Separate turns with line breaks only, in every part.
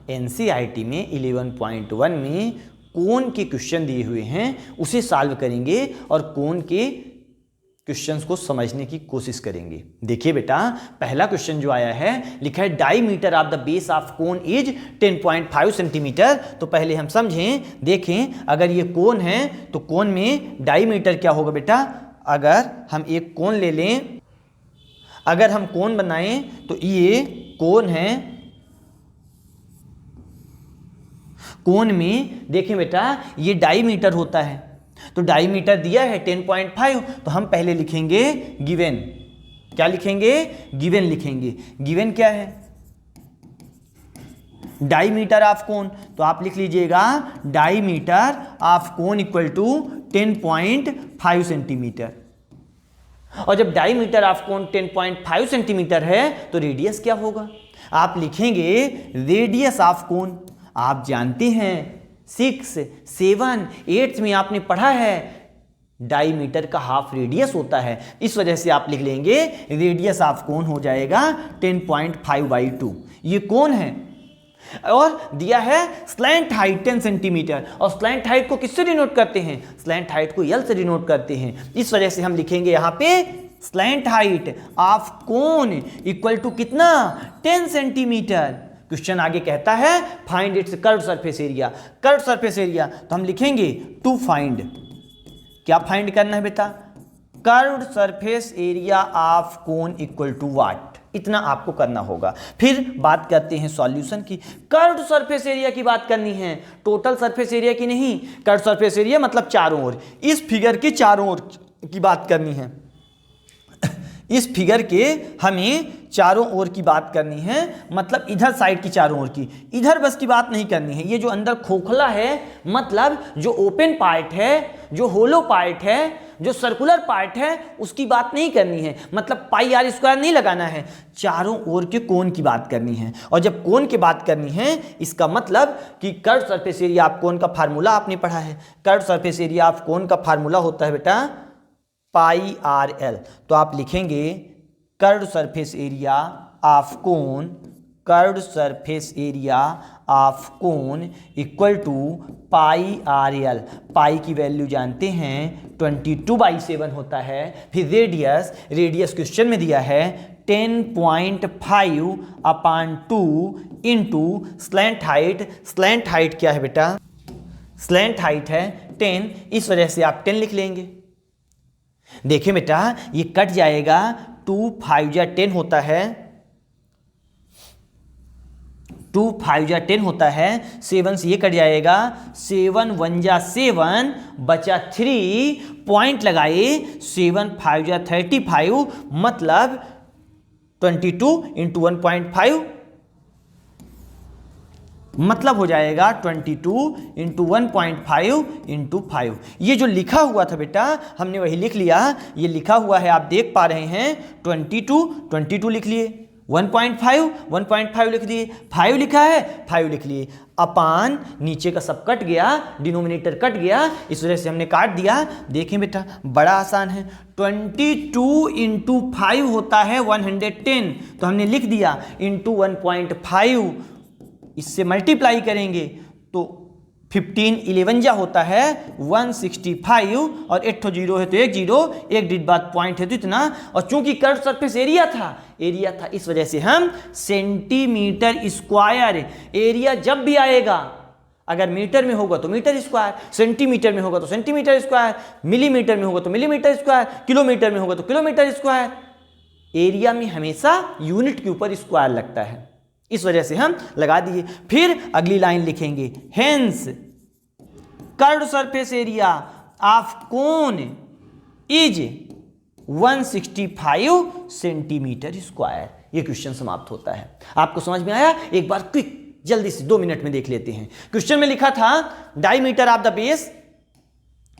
NCERT में 11.1 में कोन के क्वेश्चन दिए हुए हैं उसे सॉल्व करेंगे और कोन के क्वेश्चंस को समझने की कोशिश करेंगे। देखिए बेटा, पहला क्वेश्चन जो आया है लिखा है diameter of the base of cone is 10.5 centimetre. तो पहले हम समझें, देखें, अगर ये कोन है तो कोन में डायमीटर क्या होगा बेटा। अगर हम एक कोन ले लें, अगर हम कोन बनाएं तो ये कोन है, कोन में देखें बेटा ये डायमीटर होता है, तो डायमीटर दिया है 10.5, तो हम पहले लिखेंगे गिवन। क्या लिखेंगे? गिवन लिखेंगे। गिवन क्या है? Diameter of cone. तो आप लिख लीजिएगा diameter of cone equal to 10.5 centimetre. और जब डायमीटर ऑफ कोन 10.5 सेंटीमीटर है तो रेडियस क्या होगा? आप लिखेंगे रेडियस ऑफ कोन। आप जानते हैं 6, 7, 8 में आपने पढ़ा है डायमीटर का हाफ रेडियस होता है, इस वजह से आप लिख लेंगे रेडियस ऑफ कोन हो जाएगा 10.5/2। ये कोन है और दिया है स्लैंट हाइट 10 सेंटीमीटर, और स्लैंट हाइट को किससे डिनोट करते हैं? स्लैंट हाइट को यल से डिनोट करते हैं। इस वजह से हम लिखेंगे यहां पे slant height of cone equal to कितना? 10 सेंटीमीटर। क्वेश्चन आगे कहता है find its curved surface area. Curved surface area तो हम लिखेंगे टू फाइंड। क्या फाइंड करना है बेटा? Curved surface area of cone equal to what, इतना आपको करना होगा। फिर बात करते हैं सॉल्यूशन की। कर्व्ड सरफेस एरिया की बात करनी है, टोटल सरफेस एरिया की नहीं। कर्व्ड सरफेस एरिया मतलब चारों ओर, इस फिगर के चारों ओर की बात करनी है। इस फिगर के हमें चारों ओर की बात करनी है, मतलब इधर साइड की चारों ओर की, इधर बस की बात नहीं करनी है। ये जो अंदर खोखला है, मतलब जो ओपन पार्ट है, जो होलो पार्ट है, जो सर्कुलर पार्ट है, उसकी बात नहीं करनी है। मतलब पाई आर स्क्वायर नहीं लगाना है, चारों ओर के कोन की बात करनी है। और जब कोन की बात करनी है, इसका मतलब कि कर्व्ड सरफेस एरिया ऑफ कोन का फार्मूला आपने पढ़ा है। कर्व्ड सरफेस एरिया ऑफ कोन का फार्मूला होता है बेटा पाई आर एल। तो आप लिखेंगे curved surface area of cone, curved surface area of cone equal to pi r l. Pi की वैल्यू जानते हैं 22/7 होता है। फिर रेडियस, रेडियस क्वेश्चन में दिया है 10.5/2 into slant height. Slant height क्या है बेटा? स्लैंट हाइट है 10, इस वजह से आप 10 लिख लेंगे। देखिए बेटा ये कट जाएगा, 2 5 या 10 होता है, 2 5 या 10 होता है, 7 से ये कट जाएगा, 7 1 जा 7 बचा 3, पॉइंट लगाए, 7 5 या 35, मतलब 22 इंटू 1.5, मतलब हो जाएगा 22 इंटू 1.5 इंटू 5। ये जो लिखा हुआ था बेटा हमने वही लिख लिया। ये लिखा हुआ है, आप देख पा रहे हैं 22 लिख लिए, 1.5 लिख दिए, 5 लिखा है 5 लिख लिए, अपान नीचे का सब कट गया, डिनोमिनेटर कट गया, इस वजह से हमने काट दिया। देखें बेटा बड़ा आसान है, 22 इंटू 5 होता है 110, तो हमने लिख दिया इंटू 1.5, इससे मल्टीप्लाई करेंगे तो 15 11 जा होता है 165, और 8 0 है तो 1 0, एक डिजिट बाद पॉइंट है तो इतना। और चूंकि कर्व्ड सरफेस एरिया था, इस वजह से हम सेंटीमीटर स्क्वायर, एरिया जब भी आएगा अगर मीटर में होगा तो मीटर स्क्वायर, सेंटीमीटर में होगा तो सेंटीमीटर स्क्वायर, मिलीमीटर में होगा तो मिलीमीटर स्क्वायर, किलोमीटर में होगा तो किलोमीटर स्क्वायर। एरिया में हमेशा यूनिट के ऊपर स्क्वायर लगता है, इस वजह से हम लगा दिए। फिर अगली लाइन लिखेंगे, hence curved surface area of cone is 165 centimetre square. ये क्वेश्चन समाप्त होता है। आपको समझ में आया? एक बार क्विक जल्दी से 2 मिनट में देख लेते हैं। क्वेश्चन में लिखा था diameter of the base,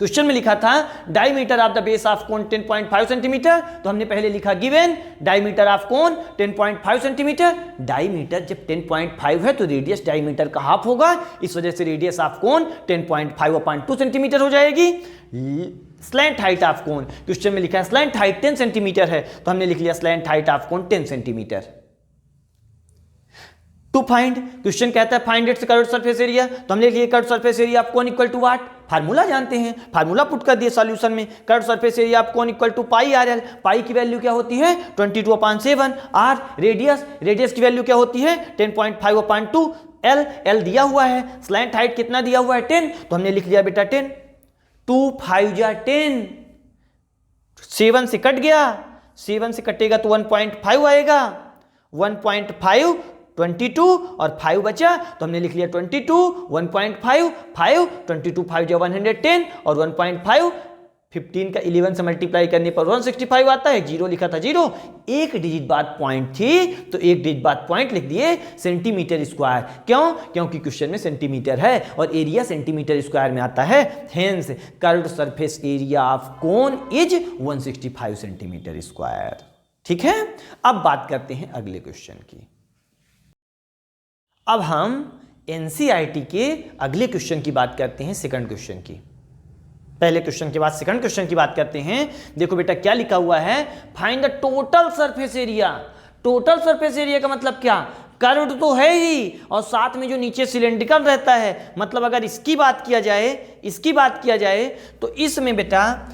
question में लिखा था diameter of the base of cone 10.5 centimetre, तो हमने पहले लिखा given diameter of cone 10.5 centimetre. Diameter जब 10.5 है तो रेडियस डायमीटर का हाफ होगा, इस वजह से रेडियस ऑफ कोन 10.5/2 सेंटीमीटर हो जाएगी। Slant height of cone, question में लिखा है स्लैंट हाइट 10 सेंटीमीटर है, तो हमने लिख लिया slant height of cone 10 centimetre. To find, question कहता है find its curved surface area, तो हमने लिए curved surface area of cone equal to what, formula जानते हैं, फार्मूला पुट कर दिए सॉल्यूशन में, curved surface area of cone equal to pi r l, pi की वैल्यू क्या होती है 22/7, आर रेडियस, रेडियस की वैल्यू क्या होती है 10.5/2, एल, एल दिया हुआ है, स्लैंट हाइट कितना दिया हुआ है 10, तो हमने लिख लिया बेटा 10, 2 5 जा 10, 7 से कट गया, 7 से कटेगा तो 1.5 आएगा, 1.5 22 और 5 बचा, तो हमने लिख लिया 22, 1.5, 5, 22 5 जो 110 और 1.5 15 का 11 से मल्टीप्लाई करने पर 165 आता है, जीरो लिखा था जीरो, एक डिजिट बाद पॉइंट थी तो एक डिजिट बाद पॉइंट लिख दिए सेंटीमीटर स्क्वायर, क्यों, क्योंकि क्वेश्चन में सेंटीमीटर है और एरिया सेंटीमीटर स्क्वायर में आता है, hence curved surface area of cone is 165 centimetre square. ठीक है, अब बात करते हैं अगले क्वेश्चन की। अब हम एनसीईआरटी के अगले क्वेश्चन की बात करते हैं, सेकंड क्वेश्चन की। पहले क्वेश्चन के बाद सेकंड क्वेश्चन की बात करते हैं। देखो बेटा क्या लिखा हुआ है, find the total surface area. Total surface area का मतलब क्या, कर्व्ड तो है ही और साथ में जो नीचे सिलेंड्रिकल रहता है, मतलब अगर इसकी बात किया जाए तो इसमें बेटा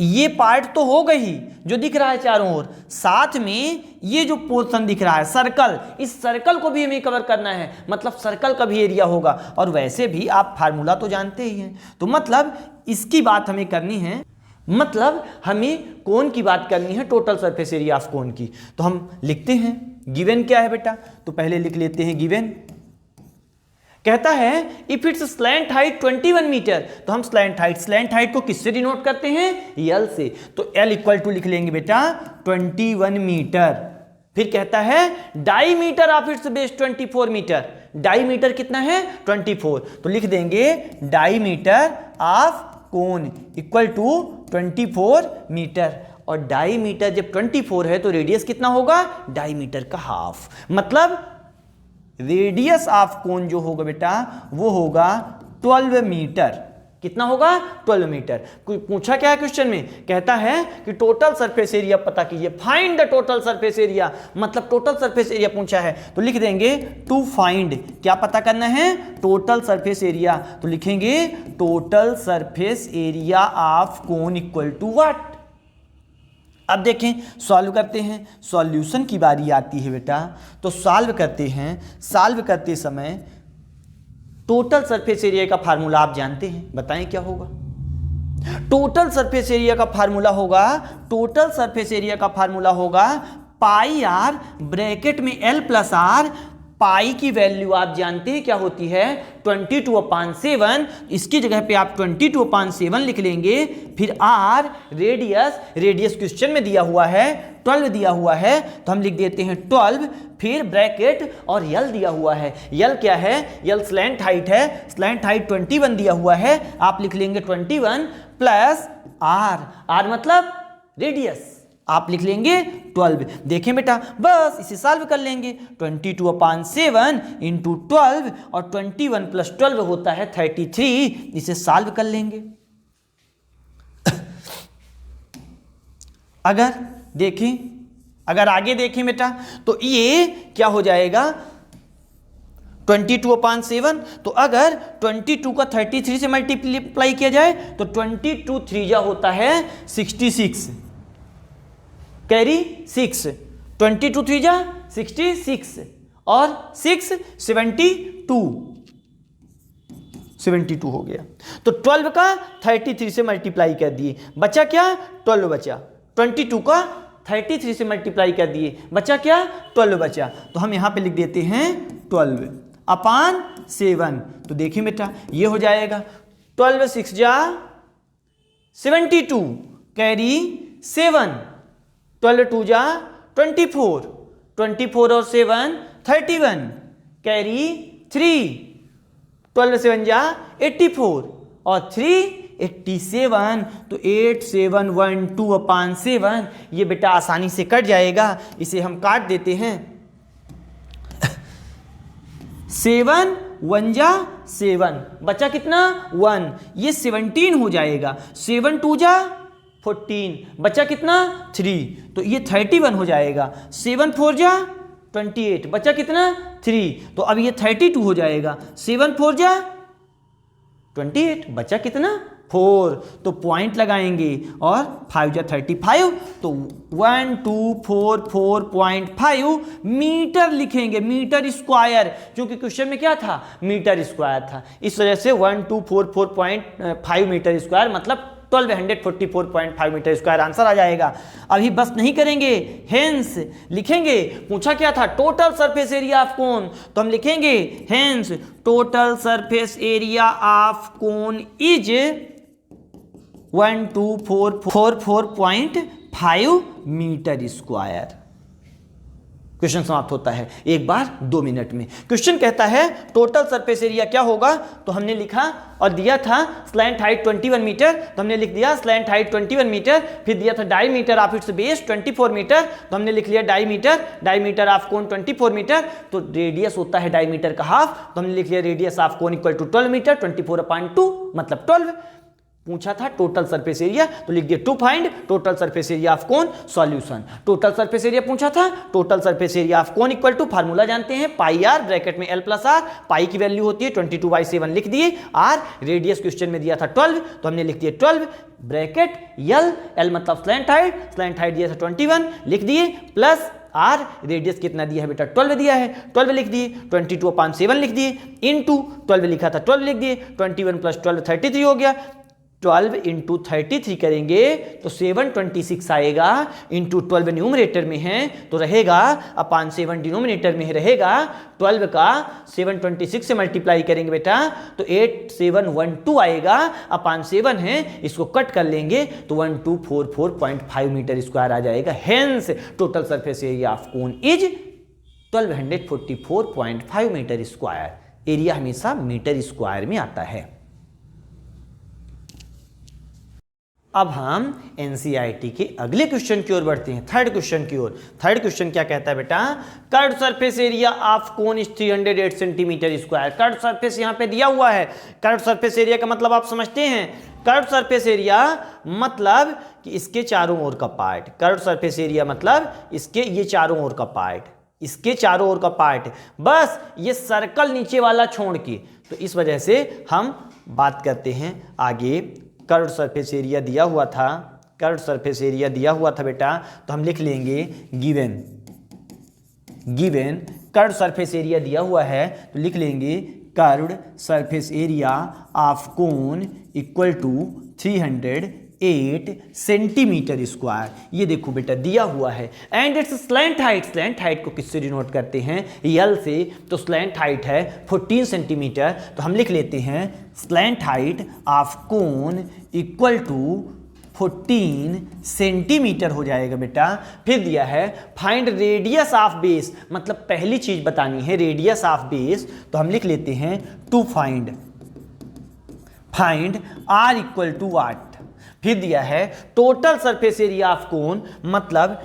ये पार्ट तो हो गई जो दिख रहा है चारों ओर, साथ में ये जो पोर्शन दिख रहा है सर्कल, इस सर्कल को भी हमें कवर करना है, मतलब सर्कल का भी एरिया होगा, और वैसे भी आप फार्मूला तो जानते ही हैं, तो मतलब इसकी बात हमें करनी है, मतलब हमें कोन की बात करनी है, टोटल सरफेस एरिया ऑफ कोन की। तो हम लिखते हैं गिवन क्या है बेटा, तो पहले लिख लेते हैं गिवन, कहता है if its slant height 21 metre, तो हम स्लैंट हाइट को किससे डिनोट करते हैं, एल से, तो एल इक्वल टू लिख लेंगे बेटा 21 मीटर। फिर कहता है diameter of its base 24 metre, diameter कितना है 24, तो लिख देंगे diameter of cone equal to 24 metre, और डाईमीटर जब 24 है तो रेडियस कितना होगा, डाईमीटर का हाफ, मतलब रेडियस ऑफ कोन जो होगा बेटा वो होगा 12 मीटर। कितना होगा 12 मीटर। पूछा क्या है क्वेश्चन में, कहता है कि टोटल सरफेस एरिया पता कीजिए, find the total surface area, मतलब टोटल सरफेस एरिया पूछा है, तो लिख देंगे टू फाइंड, क्या पता करना है, टोटल सरफेस एरिया, तो लिखेंगे total surface area of cone equal to what. अब देखें सॉल्व करते हैं, सॉल्यूशन की बारी आती है बेटा, तो सॉल्व करते हैं, सॉल्व करते समय टोटल सरफेस एरिया का फार्मूला आप जानते हैं, बताएं क्या होगा। टोटल सरफेस एरिया का फार्मूला होगा, टोटल सरफेस एरिया का फार्मूला होगा पाई आर ब्रैकेट में एल प्लस आर, पाई की वैल्यू आप जानते हैं क्या होती है 22/7, इसकी जगह पे आप 22/7 लिख लेंगे, फिर आर रेडियस, रेडियस क्वेश्चन में दिया हुआ है 12 दिया हुआ है, तो हम लिख देते हैं 12, फिर ब्रैकेट और यल दिया हुआ है, यल क्या है, यल स्लैंट हाइट है, स्लैंट हाइट 21 दिया हुआ है, आप लिख लेंगे 21 प्लस आर, आर मतलब रेडियस, आप लिख लेंगे 12। देखें बेटा बस इसे सॉल्व कर लेंगे, 22/7 इंटू 12 और 21 प्लस 12 होता है 33, इसे सॉल्व कर लेंगे। अगर देखें, अगर आगे देखें बेटा तो ये क्या हो जाएगा 22/7, तो अगर 22 का 33 से मल्टीप्लाई किया जाए तो 22 3 होता है 66, कैरी 6, 22 3 66 और 6 72 हो गया, तो 12 का 33 से मल्टीप्लाई कर दिए, बचा क्या 12 बचा, 22 का 33 से मल्टीप्लाई कर दिए, बचा क्या 12 बचा, तो हम यहाँ पे लिख देते हैं 12/7, तो देखिए बेटा ये हो जाएगा 12 6 72 कैरी 7, 12 2 24, 24 और 7 31 कैरी 3, 12 7 84 और 3 87, तो 8712/7, ये बेटा आसानी से कट जाएगा, इसे हम काट देते हैं, 7 1 7, बचा कितना 1, ये 17 हो जाएगा, 7 2 14, बचा कितना 3, तो ये 31 हो जाएगा, 7 4 28, बचा कितना 3, तो अब ये 32 हो जाएगा। 7 4 जा 28, बचा कितना 4, तो पॉइंट लगाएंगे और 5 जा 35, तो 1244.5 मीटर लिखेंगे, मीटर स्क्वायर, क्योंकि क्वेश्चन में क्या था मीटर स्क्वायर था, इस वजह से 1244.5 मीटर स्क्वायर मतलब 1244.5 मीटर स्क्वायर आंसर आ जाएगा। अभी बस नहीं करेंगे, हेंस लिखेंगे, पूछा क्या था total surface area of cone, तो हम लिखेंगे hence total surface area of cone is 1244.5 metre square. Question समाप्त होता है एक बार 2 मिनट में। क्वेश्चन कहता है टोटल सरफेस एरिया क्या होगा, तो हमने लिखा और दिया था स्लैंट हाइट 21 मीटर, तो हमने लिख दिया स्लैंट हाइट 21 मीटर, फिर दिया था diameter of its base 24 metre, तो हमने लिख लिया डायमीटर ऑफ कोन 24 मीटर, तो रेडियस होता है डायमीटर का हाफ, तो हमने लिख लिया radius of cone equal to 12 metre, 24/2 मतलब 12। पूछा था टोटल सरफेस एरिया, तो लिख दिया to find total surface area of cone, solution. Total surface area पूछा था, total surface area of cone equal to formula जानते हैं पाई आर, ब्रैकेट में l प्लस आर, पाई की वैल्यू होती है 22/7 लिख दिए, आर रेडियस क्वेश्चन में दिया था 12, तो हमने लिख दिया 12 ब्रैकेट l मतलब स्लैंट हाइट दिया था 21 लिख दिए, प्लस आर रेडियस कितना दिया है बेटा 12 दिया है, 12 लिख दिए, 22/7 लिख दिए, इनटू 12 लिखा था 12 लिख दिए, 21 + 12 33 हो गया, 12 × 33 करेंगे तो 726 आएगा, इंटू 12 न्यूमरेटर में है तो रहेगा अपान 7 डिनोमिनेटर में रहेगा, 12 का 726 से मल्टीप्लाई करेंगे बेटा तो 8712 आएगा, अपान 7 है इसको कट कर लेंगे तो 1244.5 मीटर स्क्वायर आ जाएगा। Hence total surface area of cone is 1244.5 metre square. Area हमेशा मीटर स्क्वायर में आता है। अब हम एनसीईआरटी के अगले क्वेश्चन की ओर बढ़ते हैं, थर्ड क्वेश्चन की ओर। थर्ड क्वेश्चन क्या कहता है बेटा, curved surface area of cone is 308 centimetre square. Curved surface यहां पे दिया हुआ है। कर्व्ड सरफेस एरिया का मतलब आप समझते हैं, कर्व्ड सरफेस एरिया मतलब कि इसके चारों ओर का पार्ट, कर्व्ड सरफेस एरिया मतलब इसके ये चारों ओर का पार्ट, इसके चारों ओर का पार्ट, बस ये सर्कल नीचे वाला छोड़ के, तो इस वजह से हम बात करते हैं आगे। कर्व्ड सरफेस एरिया दिया हुआ था, कर्व्ड सरफेस एरिया दिया हुआ था बेटा, तो हम लिख लेंगे गिवन कर्व्ड सरफेस एरिया दिया हुआ है तो लिख लेंगे curved surface area of cone equal to 308 centimetre square. ये देखो बेटा दिया हुआ है, and its slant height, slant height को किससे डिनोट करते हैं, यल से, तो स्लैंट हाइट है 14 सेंटीमीटर, तो हम लिख लेते हैं slant height of cone equal to 14 centimetre हो जाएगा बेटा। फिर दिया है फाइंड रेडियस ऑफ बेस, मतलब पहली चीज बतानी है रेडियस ऑफ बेस, तो हम लिख लेते हैं to find r equal to what. फिर दिया है total surface area of cone, मतलब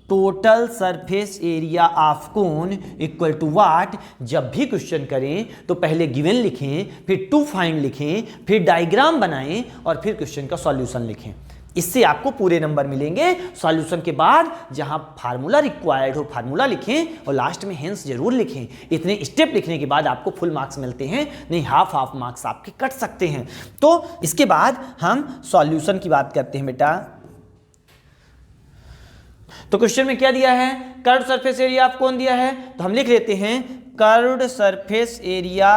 total surface area of cone equal to what. जब भी क्वेश्चन करें तो पहले गिवन लिखें, फिर टू फाइंड लिखें, फिर डायग्राम बनाएं और फिर क्वेश्चन का सॉल्यूशन लिखें। इससे आपको पूरे नंबर मिलेंगे। सॉल्यूशन के बाद जहां फार्मूला रिक्वायर्ड हो फार्मूला लिखें और लास्ट में हेंस जरूर लिखें। इतने स्टेप लिखने के बाद आपको फुल मार्क्स मिलते हैं, नहीं हाफ मार्क्स आपके कट सकते हैं। तो इसके बाद हम सॉल्यूशन की बात करते हैं बेटा। तो क्वेश्चन में क्या दिया है, curved surface area of cone दिया है, तो हम लिख लेते हैं curved surface area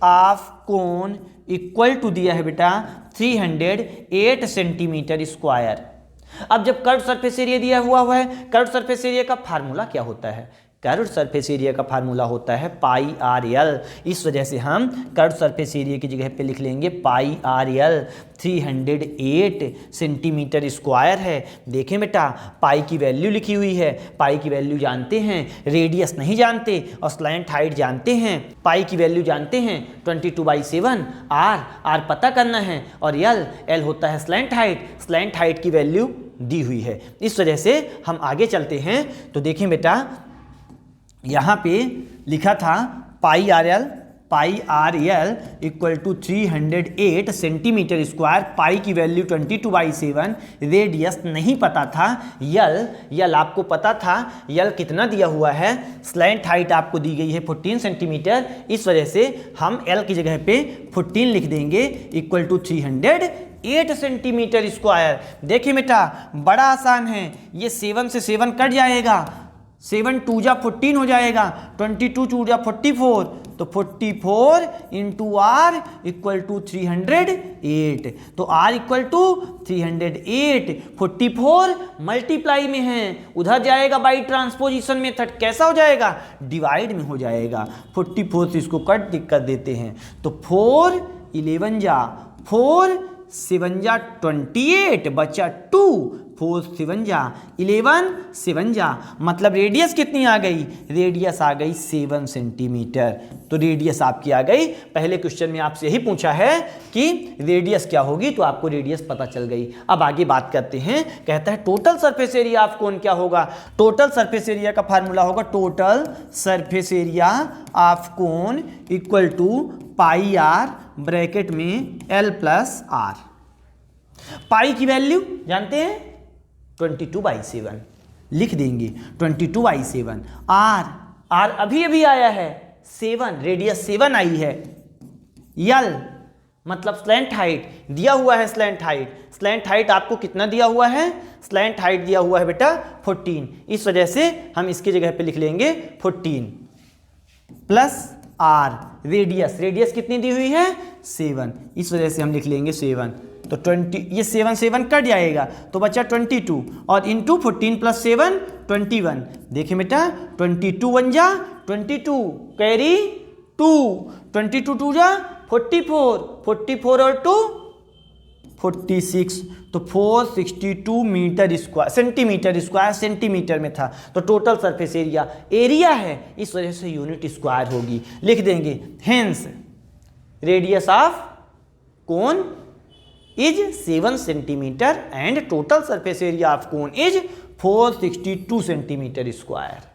of cone equal to दिया है बेटा 308 सेंटीमीटर स्क्वायर। अब जब कर्व्ड सरफेस एरिया दिया हुआ है, कर्व्ड सरफेस एरिया का फार्मूला क्या होता है, कर्व्ड सरफेस एरिया का फार्मूला होता है पाई आर एल। इस वजह से हम कर्व्ड सरफेस एरिया की जगह पे लिख लेंगे पाई आर एल। 308 सेंटीमीटर स्क्वायर है। देखें बेटा पाई की वैल्यू लिखी हुई है, पाई की वैल्यू जानते हैं, रेडियस नहीं जानते और स्लैंट हाइट जानते हैं। पाई की वैल्यू जानते हैं 22/7, आर पता करना है और एल होता है स्लैंट हाइट की वैल्यू दी हुई है। इस वजह से हम आगे चलते हैं। तो देखें बेटा यहाँ पे लिखा था pi r l pi r l equal to 308 centimetre square, pi की वैल्यू 22/7, रेडियस नहीं पता था, यल आपको पता था, यल कितना दिया हुआ है, स्लैंट हाइट आपको दी गई है 14 सेंटीमीटर, इस वजह से हम एल की जगह पे 14 लिख देंगे इक्वल टू 308 सेंटीमीटर स्क्वायर। देखिए बेटा बड़ा आसान है, ये 7 से 7 कट जाएगा, 7 2 जा 14 हो जाएगा, 22 2 जा 44, तो 44 इंटू आर इक्वल टू 308, तो आर इक्वल टू 308, 44 मल्टीप्लाई में है, उधर जाएगा बाई ट्रांसपोजिशन मेथड, कैसा हो जाएगा, डिवाइड में हो जाएगा, 44 से इसको कट कर देते हैं, तो 4 11 जा 4 7 जा 28 बचा 2, 4 7 जा 11 7 जा, मतलब रेडियस कितनी आ गई, रेडियस आ गई 7 सेंटीमीटर। तो रेडियस आपकी आ गई, पहले क्वेश्चन में आपसे यही पूछा है कि रेडियस क्या होगी, तो आपको रेडियस पता चल गई। अब आगे बात करते हैं, कहता है total surface area of cone क्या होगा। टोटल सरफेस एरिया का फार्मूला होगा total surface area of cone equal to pi r bracket में एल प्लस आर। पाई की वैल्यू जानते हैं 22/7, लिख देंगे 22/7। आर अभी अभी आया है 7, रेडियस 7 आई है। यल मतलब स्लैंट हाइट दिया हुआ है, स्लैंट हाइट आपको कितना दिया हुआ है, स्लैंट हाइट दिया हुआ है बेटा 14, इस वजह से हम इसकी जगह पे लिख लेंगे 14 प्लस आर, रेडियस कितनी दी हुई है 7, इस वजह से हम लिख लेंगे 7, तो 20, ये 7 7 कट जाएगा तो बचा 22 और इंटू 14 प्लस 7 21। देखिए बेटा 22 1 जा 22 कैरी 2, 22 2 जा 44 और 2 46, तो 462 मीटर स्क्वायर, सेंटीमीटर में था, तो टोटल सरफेस एरिया है, इस वजह से यूनिट स्क्वायर होगी, लिख देंगे hence radius of cone is 7 centimetre and total surface area of cone is 462 centimetre square.